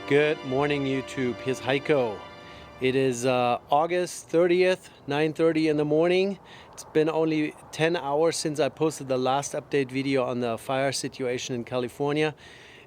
Good morning, YouTube. Here's Heiko. It is August 30th, 9:30 in the morning. It's been only 10 hours since I posted the last update video on the fire situation in California.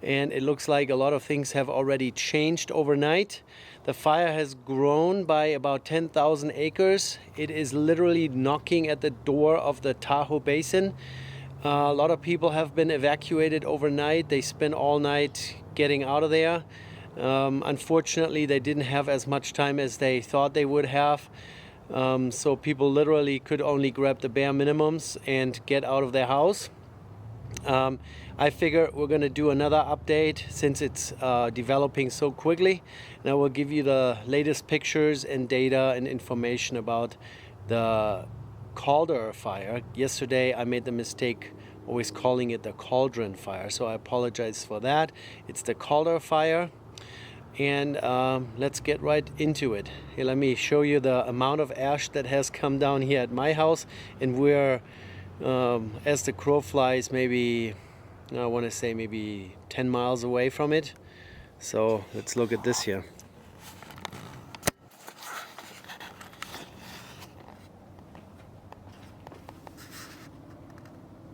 And it looks like a lot of things have already changed overnight. The fire has grown by about 10,000 acres. It is literally knocking at the door of the Tahoe Basin. A lot of people have been evacuated overnight. They spent all night getting out of there. Unfortunately, they didn't have as much time as they thought they would have. So people literally could only grab the bare minimums and get out of their house. I figure we're going to do another update since it's developing so quickly. And I will give you the latest pictures and data and information about the CALDOR fire. Yesterday I made the mistake always calling it the cauldron fire, so I apologize for that. It's the CALDOR fire. And let's get right into it. Here, let me show you the amount of ash that has come down here at my house, and we're as the crow flies, maybe I want to say maybe 10 miles away from it. So let's look at this here.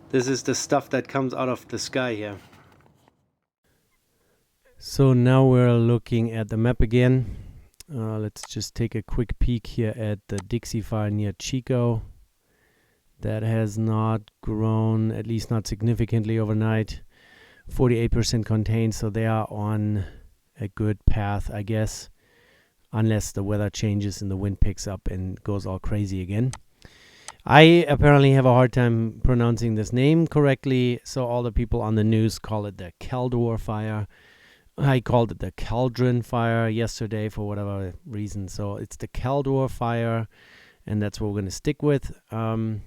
This is the stuff that comes out of the sky here. So now we're looking at the map again. Let's just take a quick peek here at the Dixie fire near Chico. That has not grown, at least not significantly overnight. 48% contained, so they are on a good path, I guess, unless the weather changes and the wind picks up and goes all crazy again. I apparently have a hard time pronouncing this name correctly, so all the people on the news call it the CALDOR fire. I called it the cauldron fire yesterday for whatever reason. So it's the CALDOR fire, and that's what we're going to stick with. The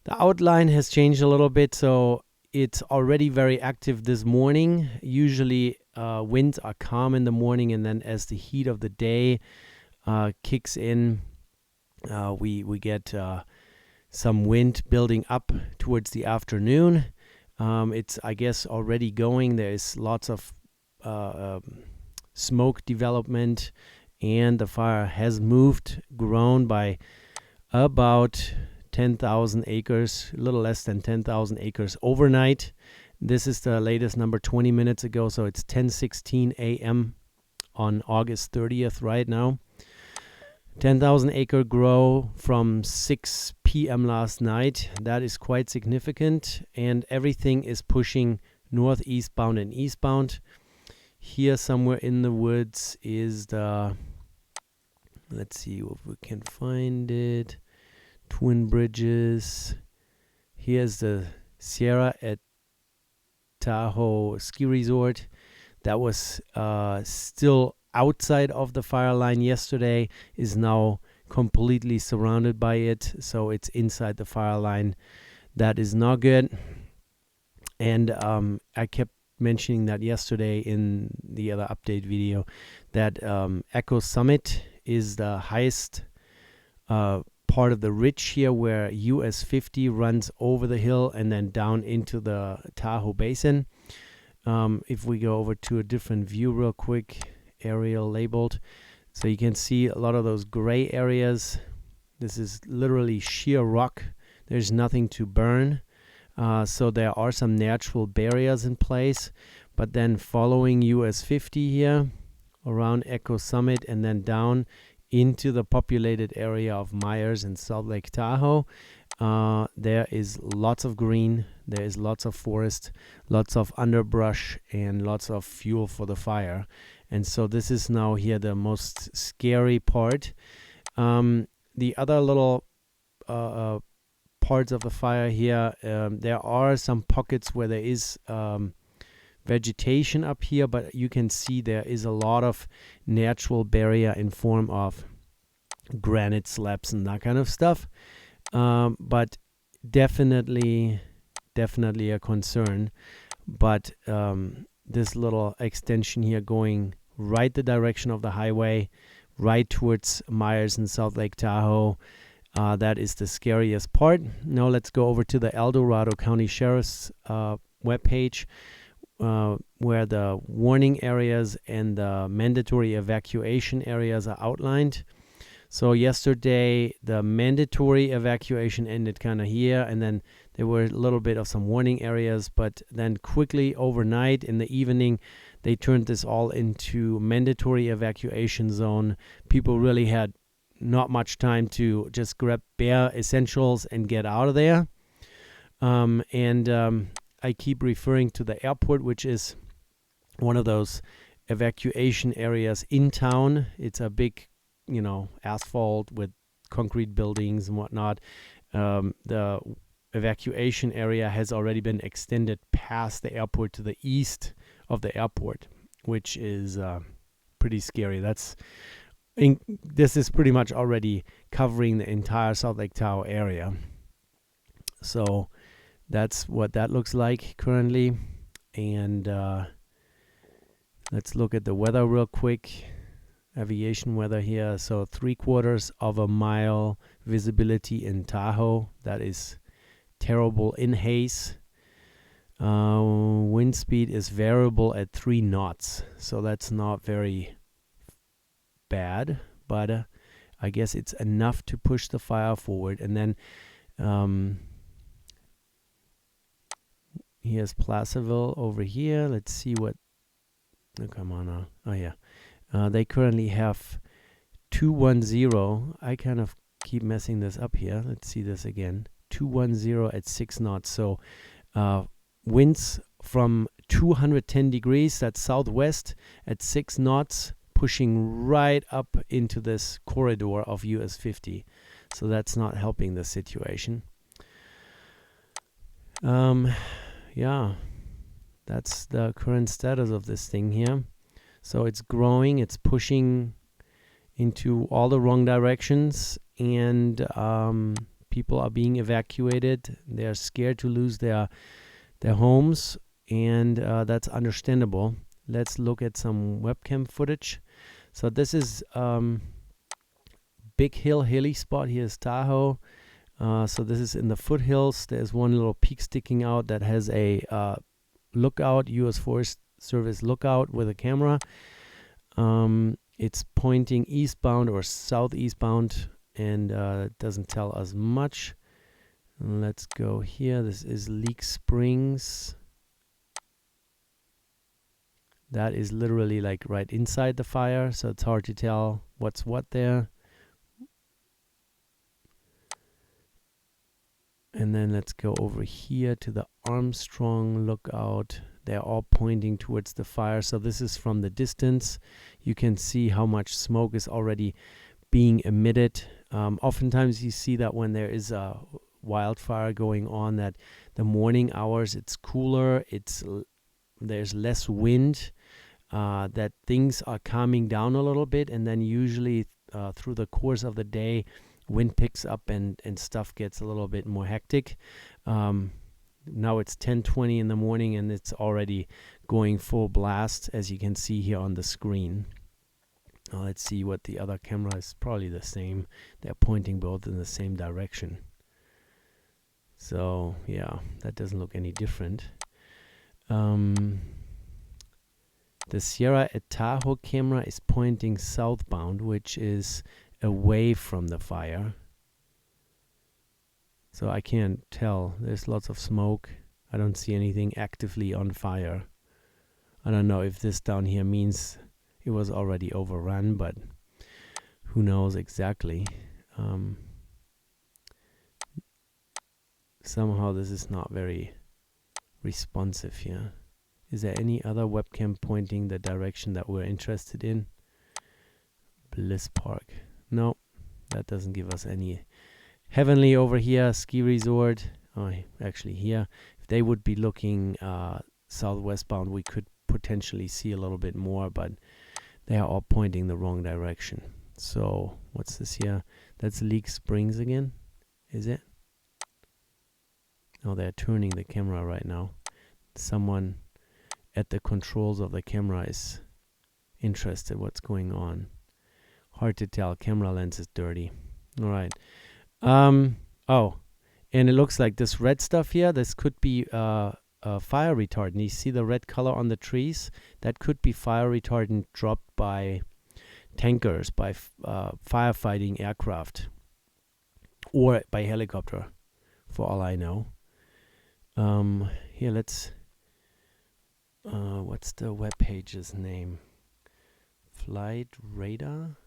outline has changed a little bit, so it's already very active this morning. Usually winds are calm in the morning, and then as the heat of the day kicks in, we get some wind building up towards the afternoon. It's, I guess, already going. There is lots of smoke development, and the fire has grown by about 10,000 acres, a little less than 10,000 acres overnight. This is the latest number 20 minutes ago, so it's 10:16 a.m. on August 30th right now. 10,000 acre grow from 6 p.m. last night. That is quite significant, and everything is pushing northeastbound and eastbound. Here somewhere in the woods is the, let's see if we can find it, Twin Bridges. Here's the Sierra at Tahoe Ski Resort. That was still outside of the fire line yesterday, is now completely surrounded by it, so it's inside the fire line. That is not good. And I kept mentioning that yesterday in the other update video, that Echo Summit is the highest part of the ridge here, where US 50 runs over the hill and then down into the Tahoe Basin. If we go over to a different view real quick, aerial labeled, so you can see a lot of those gray areas. This is literally sheer rock. There's nothing to burn. So there are some natural barriers in place, but then following US 50 here around Echo Summit and then down into the populated area of Myers and Salt Lake Tahoe, there is lots of green, there is lots of forest, lots of underbrush, and lots of fuel for the fire. And so this is now here the most scary part. The other little parts of the fire here, there are some pockets where there is vegetation up here, but you can see there is a lot of natural barrier in form of granite slabs and that kind of stuff. But definitely a concern. But this little extension here going right the direction of the highway, right towards Myers and South Lake Tahoe, that is the scariest part. Now let's go over to the El Dorado County Sheriff's webpage. where the warning areas and the mandatory evacuation areas are outlined. So yesterday, the mandatory evacuation ended kind of here, and then there were a little bit of some warning areas, but then quickly overnight in the evening, they turned this all into mandatory evacuation zone. People really had not much time to just grab bare essentials and get out of there. I keep referring to the airport, which is one of those evacuation areas in town. It's a big, asphalt with concrete buildings and whatnot. The evacuation area has already been extended past the airport to the east of the airport, which is pretty scary. This is pretty much already covering the entire South Lake Tahoe area. So that's what that looks like currently. And let's look at the weather real quick. Aviation weather here. So 3/4 of a mile visibility in Tahoe. That is terrible in haze. Wind speed is variable at 3 knots. So that's not very bad, but I guess it's enough to push the fire forward. And then here's Placerville over here. Let's see what. Oh, come on now. Oh, yeah. They currently have 210. I kind of keep messing this up here. Let's see this again. 210 at 6 knots. So winds from 210 degrees, that's southwest, at 6 knots, pushing right up into this corridor of US 50. So that's not helping the situation. Yeah, that's the current status of this thing here. So it's growing, it's pushing into all the wrong directions, and people are being evacuated. They're scared to lose their homes, and that's understandable. Let's look at some webcam footage. So this is Big Hill hilly spot. Here's Tahoe. So this is in the foothills. There's one little peak sticking out that has a lookout, U.S. Forest Service lookout with a camera. It's pointing eastbound or southeastbound, and it doesn't tell us much. Let's go here. This is Leak Springs. That is literally like right inside the fire, so it's hard to tell what's what there. And then let's go over here to the Armstrong lookout. They're all pointing towards the fire. So this is from the distance. You can see how much smoke is already being emitted. Oftentimes you see that when there is a wildfire going on, that the morning hours it's cooler, there's less wind, that things are calming down a little bit, and then usually through the course of the day, wind picks up and stuff gets a little bit more hectic. Now it's 10:20 in the morning and it's already going full blast, as you can see here on the screen. Let's see what the other camera is. Probably the same. They're pointing both in the same direction. So yeah, that doesn't look any different. The Sierra at Tahoe camera is pointing southbound, which is away from the fire. So I can't tell. There's lots of smoke. I don't see anything actively on fire. I don't know if this down here means it was already overrun, but who knows exactly. Somehow this is not very responsive here. Is there any other webcam pointing the direction that we're interested in? Bliss Park. No, that doesn't give us any. Heavenly over here, ski resort. Oh, actually here. If they would be looking southwestbound, we could potentially see a little bit more, but they are all pointing the wrong direction. So what's this here? That's Leak Springs again, is it? Oh, they're turning the camera right now. Someone at the controls of the camera is interested what's going on. Hard to tell. Camera lens is dirty. All right. Oh, and it looks like this red stuff here, this could be fire retardant. You see the red color on the trees? That could be fire retardant dropped by tankers, by firefighting aircraft, or by helicopter, for all I know. Here, let's... what's the web page's name? Flight Radar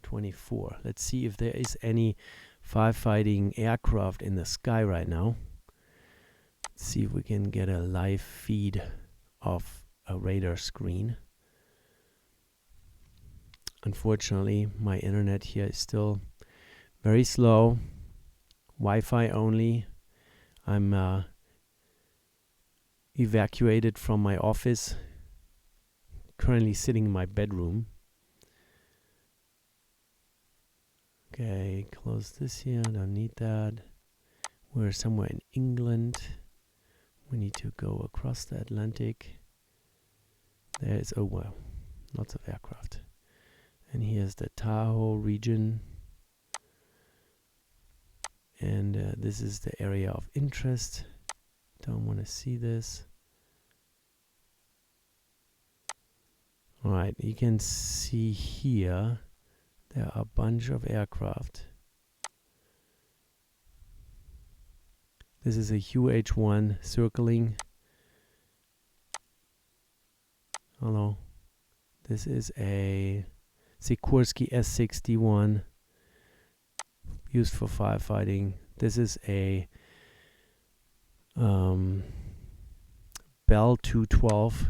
24. Let's see if there is any firefighting aircraft in the sky right now. Let's see if we can get a live feed of a radar screen. Unfortunately, my internet here is still very slow. Wi-Fi only. I'm evacuated from my office. Currently sitting in my bedroom. Okay, close this here. Don't need that. We're somewhere in England. We need to go across the Atlantic. There is, oh wow, lots of aircraft. And here's the Tahoe region. And this is the area of interest. Don't want to see this. Alright, you can see here there are a bunch of aircraft. This is a UH-1 circling. Hello. This is a Sikorsky S-61 used for firefighting. This is a Bell 212.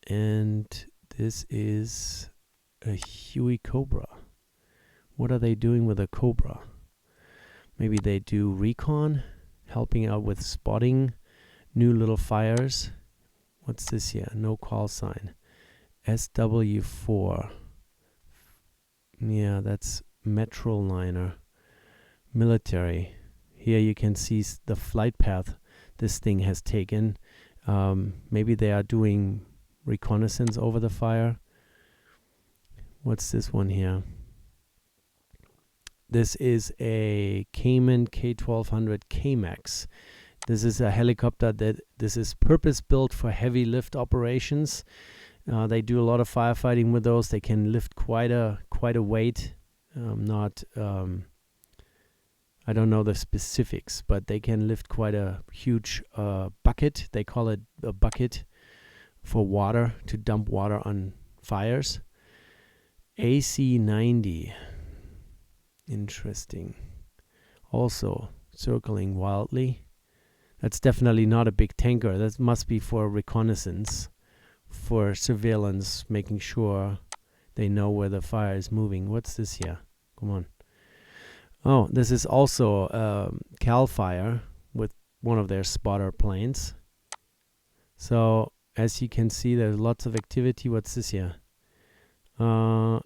And this is a Huey Cobra. What are they doing with a Cobra? Maybe they do recon, helping out with spotting new little fires. What's this here? No call sign. SW4. Yeah, that's Metroliner. Military. Here you can see the flight path this thing has taken. Maybe they are doing reconnaissance over the fire. What's this one here? This is a Cayman K1200 K-Max. This is a helicopter this is purpose built for heavy lift operations. They do a lot of firefighting with those. They can lift quite a weight. I don't know the specifics, but they can lift quite a huge bucket. They call it a bucket for water, to dump water on fires. AC-90. Interesting. Also circling wildly. That's definitely not a big tanker. That must be for reconnaissance, for surveillance, making sure they know where the fire is moving. What's this here? Come on. Oh, this is also Cal Fire with one of their spotter planes. So as you can see, there's lots of activity. What's this here? Yeah,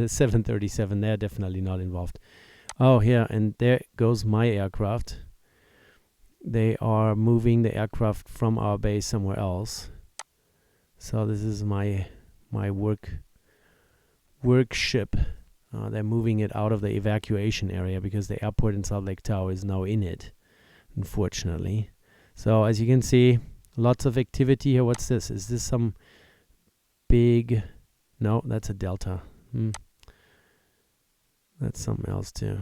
737. They're definitely not involved. Oh, here, and there goes my aircraft. They are moving the aircraft from our base somewhere else. So this is my work ship. They're moving it out of the evacuation area because the airport in Salt Lake Tahoe is now in it, unfortunately. So as you can see, lots of activity here. What's this? Is this some big... No, that's a Delta. That's something else too.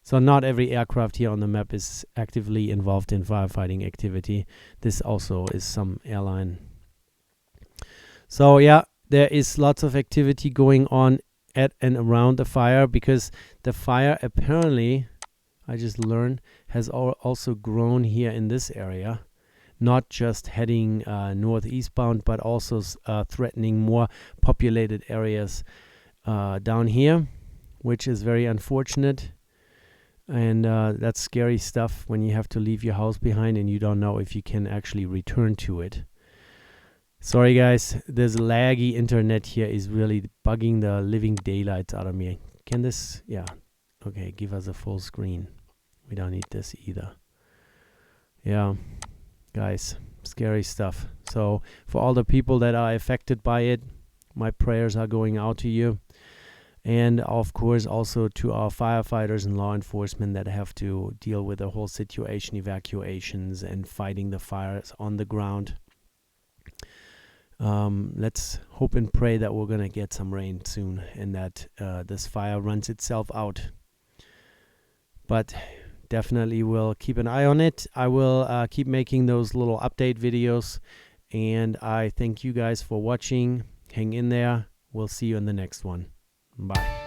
So not every aircraft here on the map is actively involved in firefighting activity. This also is some airline. So yeah, there is lots of activity going on at and around the fire, because the fire apparently, I just learned, has also grown here in this area. Not just heading northeast bound, but also threatening more populated areas down here, which is very unfortunate. And that's scary stuff when you have to leave your house behind and you don't know if you can actually return to it. Sorry guys, this laggy internet here is really bugging the living daylights out of me. Can this, yeah, okay, give us a full screen. We don't need this either. Yeah. Guys, scary stuff. So for all the people that are affected by it, my prayers are going out to you. And of course also to our firefighters and law enforcement that have to deal with the whole situation, evacuations and fighting the fires on the ground. Let's hope and pray that we're going to get some rain soon and that this fire runs itself out. But definitely will keep an eye on it. I will keep making those little update videos, and I thank you guys for watching. Hang in there. We'll see you in the next one. Bye.